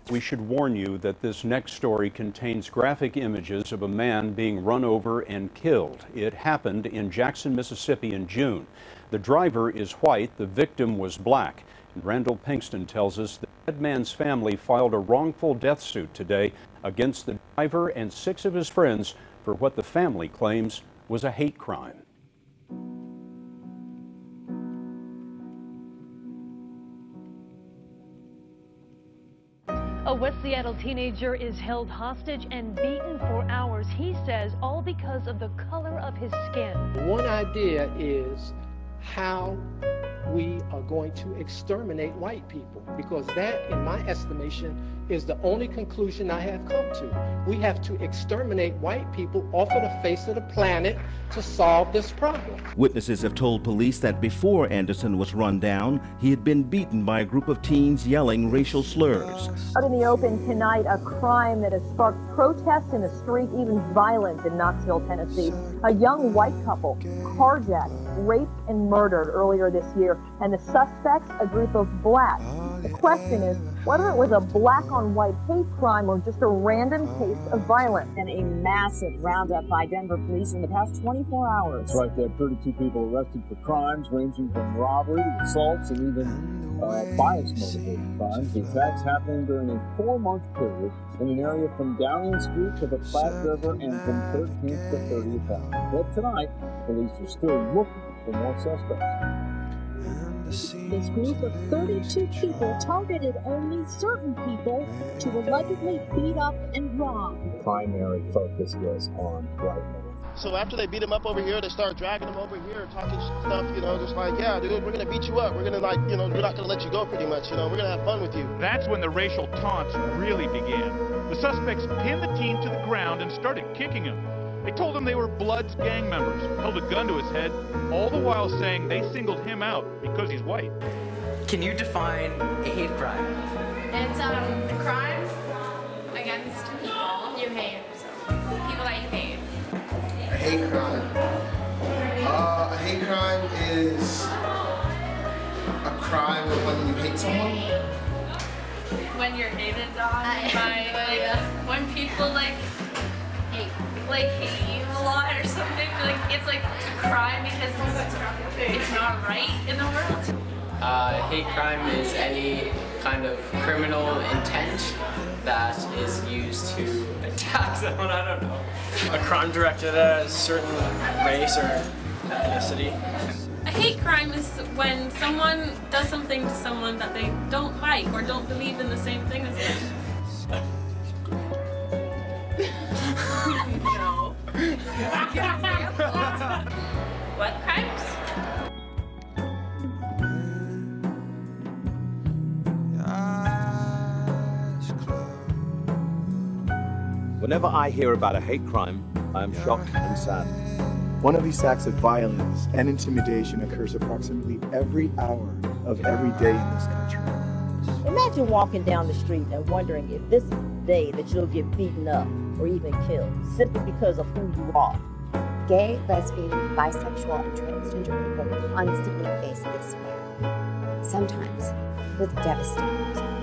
We should warn you that this next story contains graphic images of a man being run over and killed. It happened in Jackson, Mississippi in June. The driver is white, the victim was black. And Randall Pinkston tells us the dead man's family filed a wrongful death suit today against the driver and 6 of his friends for what the family claims was a hate crime. A West Seattle teenager is held hostage and beaten for hours, he says, all because of the color of his skin. One idea is how we are going to exterminate white people, because that, in my estimation, is the only conclusion I have come to. We have to exterminate white people off of the face of the planet to solve this problem. Witnesses have told police that before Anderson was run down, he had been beaten by a group of teens yelling racial slurs. Out in the open tonight, a crime that has sparked protests in the street, even violence in Knoxville, Tennessee. A young white couple carjacked, raped, and murdered earlier this year, and the suspects, a group of blacks. The question is whether it was a black-on-white hate crime or just a random case of violence. And a massive roundup by Denver police in the past 24 hours. That's right, they had 32 people arrested for crimes ranging from robbery to assaults and even bias-motivated crimes. The attacks happening during a 4-month period in an area from Downing Street to the Platte River and from 13th to 30th Avenue. But tonight, police are still looking for more suspects. This group of 32 people targeted only certain people to allegedly beat up and rob. The primary focus was on white men. So after they beat him up over here, they start dragging him over here, talking stuff, just like, yeah, dude, we're going to beat you up. We're going to, we're not going to let you go pretty much, we're going to have fun with you. That's when the racial taunts really began. The suspects pinned the teen to the ground and started kicking him. They told him they were Bloods gang members, held a gun to his head, all the while saying they singled him out because he's white. Can you define a hate crime? It's a crime against people you hate, people that you hate. A hate crime. A hate crime is a crime of when you hate someone. When you're hated on by when people hate you a lot or something. It's like a crime because it's not right in the world. Hate crime is any kind of criminal intent that is used to attack someone. I don't know. A crime directed at a certain race or ethnicity. A hate crime is when someone does something to someone that they don't like or don't believe in the same thing as them. No. What crimes? Whenever I hear about a hate crime, I am shocked and sad. One of these acts of violence and intimidation occurs approximately every hour of every day in this country. Imagine walking down the street and wondering if this is the day that you'll get beaten up or even killed simply because of who you are. Gay, lesbian, bisexual, and transgender people constantly face this fear, sometimes with devastating results.